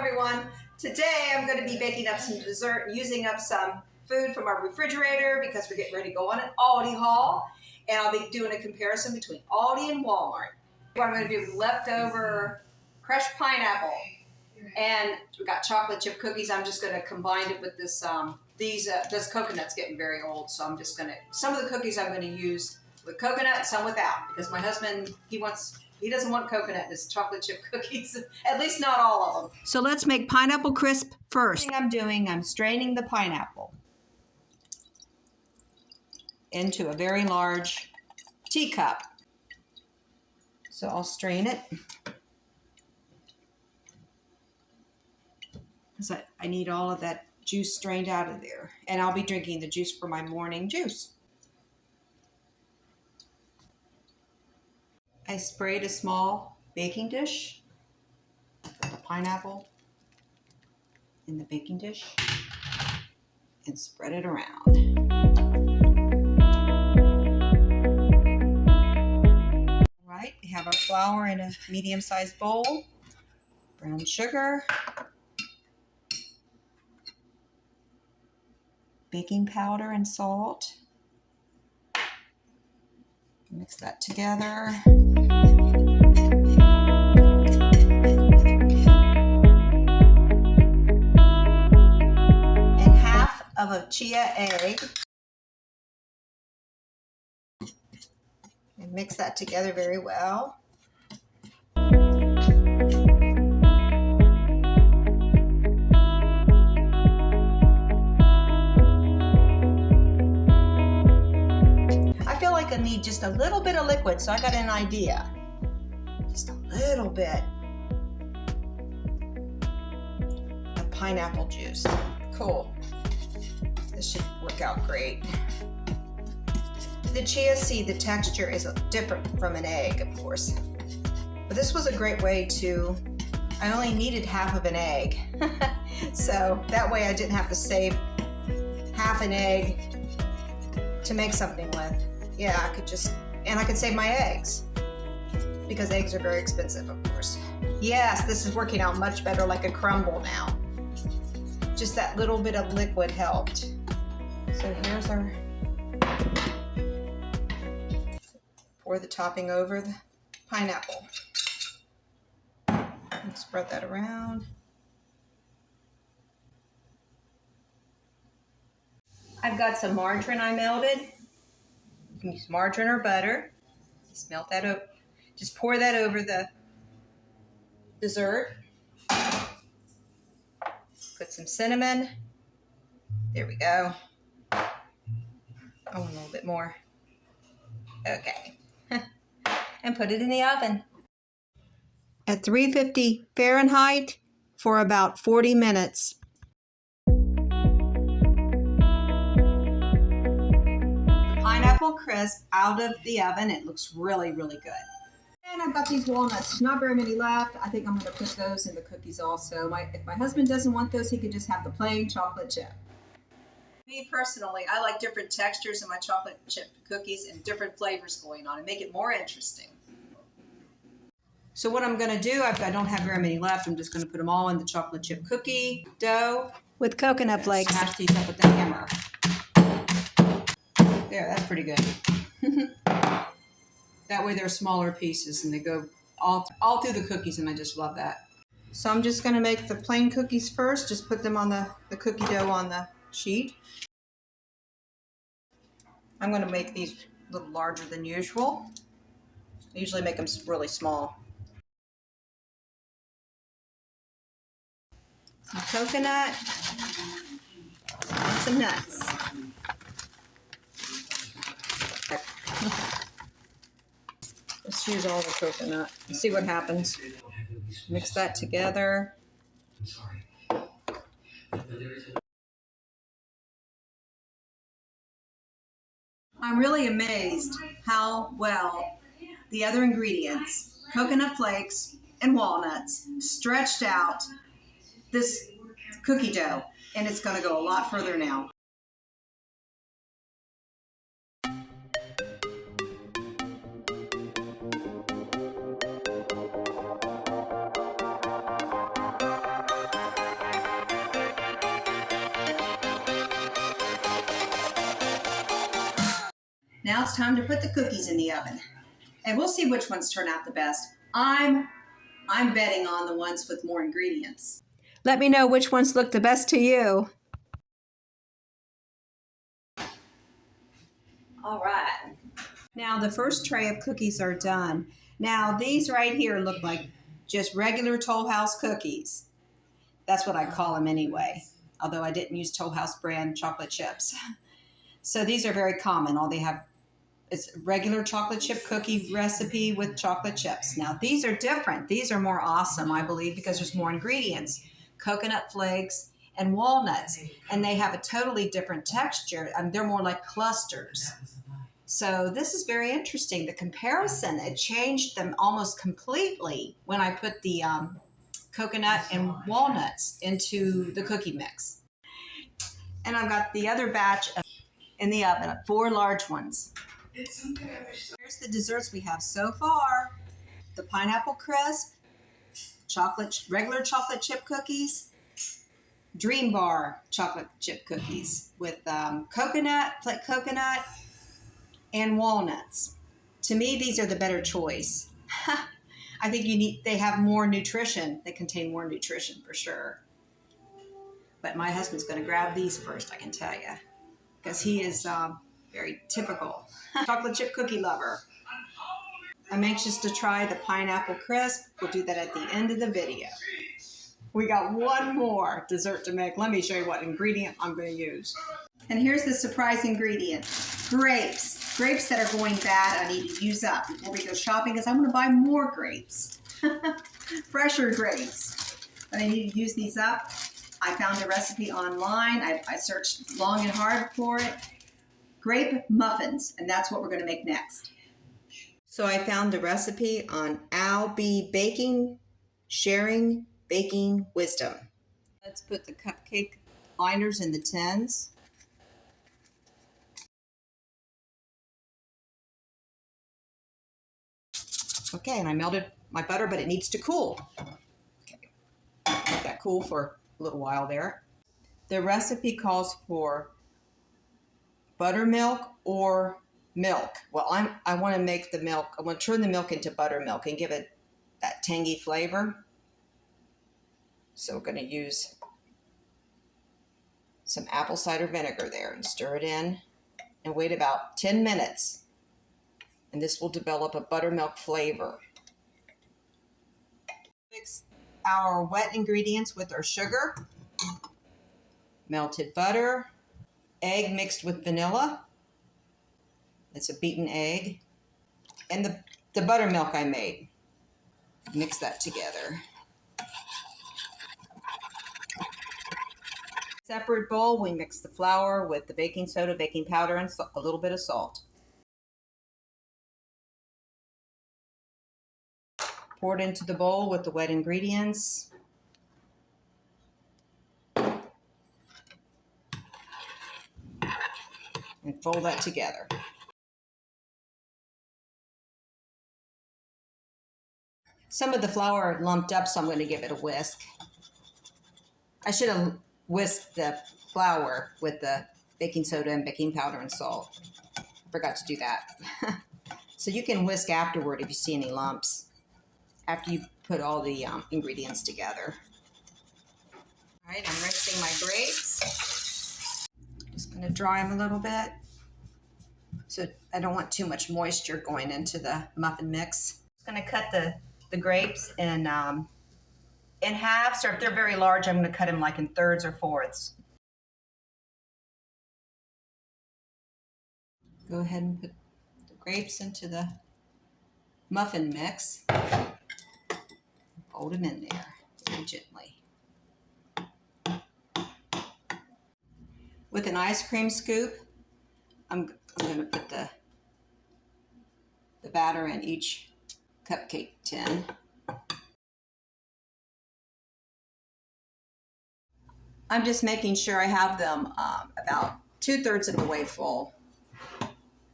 everyone. Today I'm going to be baking up some dessert and using up some food from our refrigerator because we're getting ready to go on an Aldi haul. And I'll be doing a comparison between Aldi and Walmart. What I'm going to do, leftover crushed pineapple, and we got chocolate chip cookies. I'm just going to combine it with this. This coconut's getting very old, so I'm just going to. Some of the cookies I'm going to use with coconut, and some without, because my husband he doesn't want coconut in his chocolate chip cookies. At least not all of them. So let's make pineapple crisp first. The thing I'm doing, I'm straining the pineapple into a very large teacup. So I'll strain it. Because I need all of that juice strained out of there. And I'll be drinking the juice for my morning juice. I sprayed a small baking dish, put the pineapple in the baking dish, and spread it around. All right, we have our flour in a medium-sized bowl, brown sugar, baking powder and salt. Mix that together. And half of a chia egg. And mix that together very well. I need just a little bit of liquid, so I got an idea. Just a little bit of pineapple juice. Cool. This should work out great. The chia seed, the texture is different from an egg, of course. But this was a great way to, I only needed half of an egg. So that way I didn't have to save half an egg to make something with. Yeah, I could save my eggs because eggs are very expensive, of course. Yes, this is working out much better, like a crumble now. Just that little bit of liquid helped. So here's our, pour the topping over the pineapple and spread that around. I've got some margarine I melted. You can use margarine or butter. Just melt that up. Just pour that over the dessert. Put some cinnamon. There we go. Oh, a little bit more. Okay. And put it in the oven. At 350 Fahrenheit for about 40 minutes. Pineapple crisp out of the oven. It looks really, really good. And I've got these walnuts. Not very many left. I think I'm going to put those in the cookies also. If my husband doesn't want those, he could just have the plain chocolate chip. Me personally, I like different textures in my chocolate chip cookies and different flavors going on and make it more interesting. So what I'm going to do, I don't have very many left. I'm just going to put them all in the chocolate chip cookie dough with coconut flakes. Smash these up with the hammer. There, that's pretty good. That way they're smaller pieces and they go all through the cookies, and I just love that. So I'm just going to make the plain cookies first. Just put them on the cookie dough on the sheet. I'm going to make these a little larger than usual. I usually make them really small. Some coconut and some nuts. Let's use all the coconut and see what happens. Mix that together. I'm really amazed how well the other ingredients, coconut flakes and walnuts, stretched out this cookie dough, and it's going to go a lot further now. Now it's time to put the cookies in the oven. And we'll see which ones turn out the best. I'm betting on the ones with more ingredients. Let me know which ones look the best to you. All right. Now the first tray of cookies are done. Now these right here look like just regular Toll House cookies. That's what I call them anyway, although I didn't use Toll House brand chocolate chips. So these are very common. All they have is regular chocolate chip cookie recipe with chocolate chips. Now these are different. These are more awesome, I believe, because there's more ingredients. Coconut flakes and walnuts, and they have a totally different texture. They're more like clusters. So this is very interesting. The comparison, it changed them almost completely when I put the coconut and walnuts into the cookie mix. And I've got the other batch in the oven, 4 large ones. Here's the desserts we have so far. The pineapple crisp, regular chocolate chip cookies, Dream Bar chocolate chip cookies with coconut and walnuts. To me, these are the better choice. I think they have more nutrition. They contain more nutrition for sure. But my husband's going to grab these first, I can tell you, because he is very typical chocolate chip cookie lover. I'm anxious to try the pineapple crisp. We'll do that at the end of the video. We got one more dessert to make. Let me show you what ingredient I'm going to use. And here's the surprise ingredient. Grapes. Grapes that are going bad, I need to use up before we go shopping because I'm going to buy more grapes. Fresher grapes. But I need to use these up. I found a recipe online. I searched long and hard for it. Grape muffins, and that's what we're going to make next. So I found the recipe on Al B Baking, Sharing Baking Wisdom. Let's put the cupcake liners in the tins. Okay, and I melted my butter, but it needs to cool. Okay, let that cool for a little while there. The recipe calls for buttermilk or milk. Well, I want to make the milk, I want to turn the milk into buttermilk and give it that tangy flavor. So we're going to use some apple cider vinegar there and stir it in and wait about 10 minutes. And this will develop a buttermilk flavor. Mix our wet ingredients with our sugar, melted butter, egg mixed with vanilla. It's a beaten egg. And the buttermilk I made. Mix that together. Separate bowl, we mix the flour with the baking soda, baking powder, and a little bit of salt. Pour it into the bowl with the wet ingredients. And fold that together. Some of the flour lumped up, so I'm going to give it a whisk. I should have whisked the flour with the baking soda and baking powder and salt. Forgot to do that. So you can whisk afterward if you see any lumps, after you put all the ingredients together. All right, I'm rinsing my grapes. Just going to dry them a little bit. So I don't want too much moisture going into the muffin mix. I'm going to cut the grapes in halves, or if they're very large, I'm going to cut them like in thirds or fourths. Go ahead and put the grapes into the muffin mix. Fold them in there very gently. With an ice cream scoop, I'm going to put the batter in each cupcake tin. I'm just making sure I have them about 2/3 of the way full.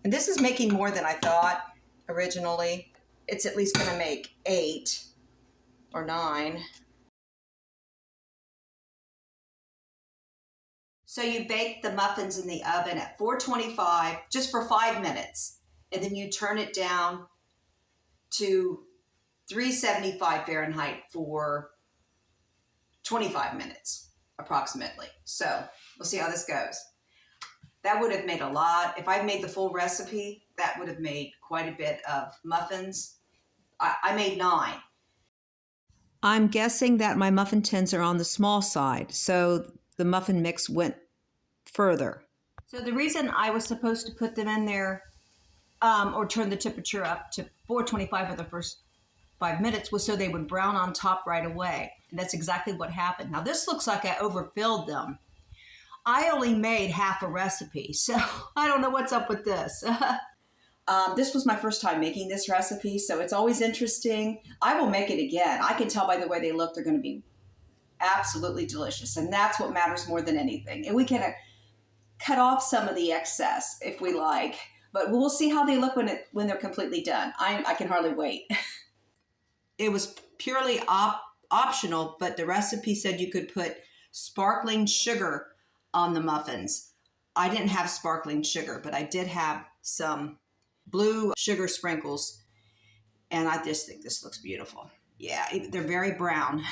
And this is making more than I thought originally. It's at least going to make 8 or 9. So you bake the muffins in the oven at 425 just for 5 minutes. And then you turn it down to 375 Fahrenheit for 25 minutes approximately. So we'll see how this goes. That would have made a lot. If I made the full recipe, that would have made quite a bit of muffins. I made 9. I'm guessing that my muffin tins are on the small side, so the muffin mix went further. So the reason I was supposed to put them in there or turn the temperature up to 425 for the first 5 minutes was so they would brown on top right away. And that's exactly what happened. Now this looks like I overfilled them. I only made half a recipe, so I don't know what's up with this. This was my first time making this recipe, so it's always interesting. I will make it again. I can tell by the way they look, they're going to be absolutely delicious, and that's what matters more than anything. And we can cut off some of the excess if we like, but we'll see how they look when they're completely done. I can hardly wait. It was purely optional, but the recipe said you could put sparkling sugar on the muffins. I didn't have sparkling sugar, but I did have some blue sugar sprinkles, and I just think this looks beautiful. Yeah, they're very brown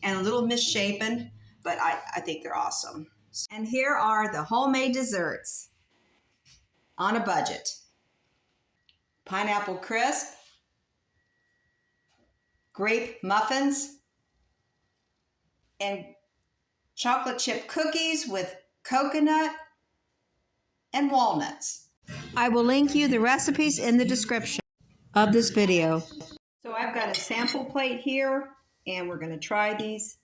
and a little misshapen, but I think they're awesome. And here are the homemade desserts on a budget. Pineapple crisp, grape muffins, and chocolate chip cookies with coconut and walnuts. I will link you the recipes in the description of this video. So I've got a sample plate here, and we're going to try these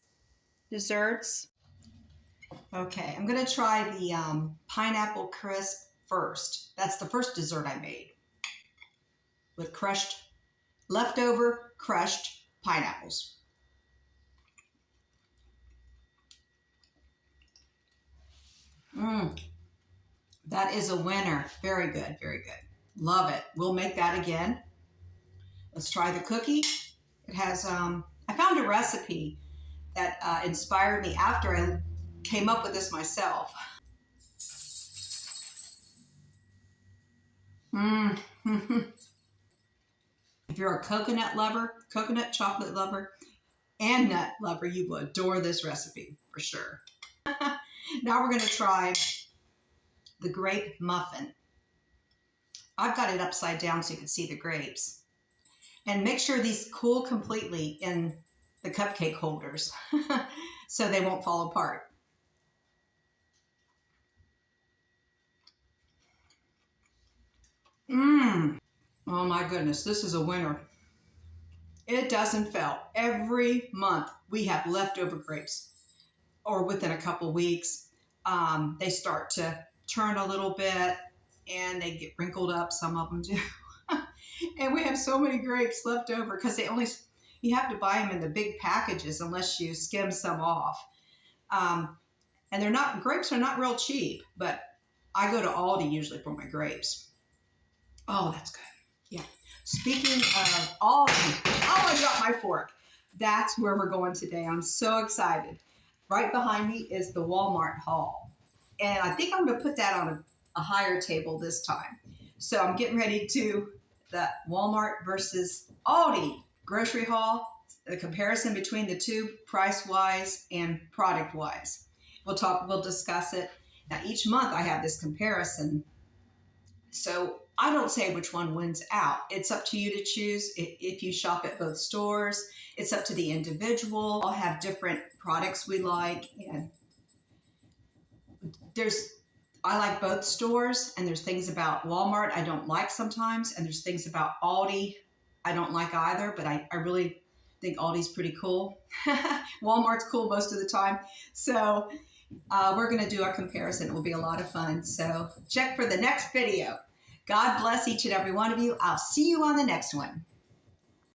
desserts. Okay, I'm going to try the pineapple crisp first. That's the first dessert I made with leftover crushed pineapples. That is a winner. Very good, very good. Love it. We'll make that again. Let's try the cookie. It has, I found a recipe that inspired me after I came up with this myself. If you're a coconut chocolate lover, and nut lover, you will adore this recipe for sure. Now we're going to try the grape muffin. I've got it upside down so you can see the grapes. And make sure these cool completely in the cupcake holders so they won't fall apart. Oh my goodness, this is a winner. It doesn't fail. Every month we have leftover grapes, or within a couple weeks. They start to turn a little bit and they get wrinkled up, some of them do. And we have so many grapes left over because you have to buy them in the big packages unless you skim some off. And grapes are not real cheap, but I go to Aldi usually for my grapes. Oh, that's good. Yeah. Speaking of Aldi, oh, I dropped my fork. That's where we're going today. I'm so excited. Right behind me is the Walmart haul. And I think I'm going to put that on a higher table this time. So I'm getting ready to the Walmart versus Aldi grocery haul, the comparison between the two price-wise and product-wise. We'll discuss it. Now, each month I have this comparison. So I don't say which one wins out. It's up to you to choose. If you shop at both stores, it's up to the individual. All have different products we like. And I like both stores, and there's things about Walmart I don't like sometimes, and there's things about Aldi I don't like either, but I really think Aldi's pretty cool. Walmart's cool most of the time. So we're going to do a comparison. It will be a lot of fun. So check for the next video. God bless each and every one of you. I'll see you on the next one.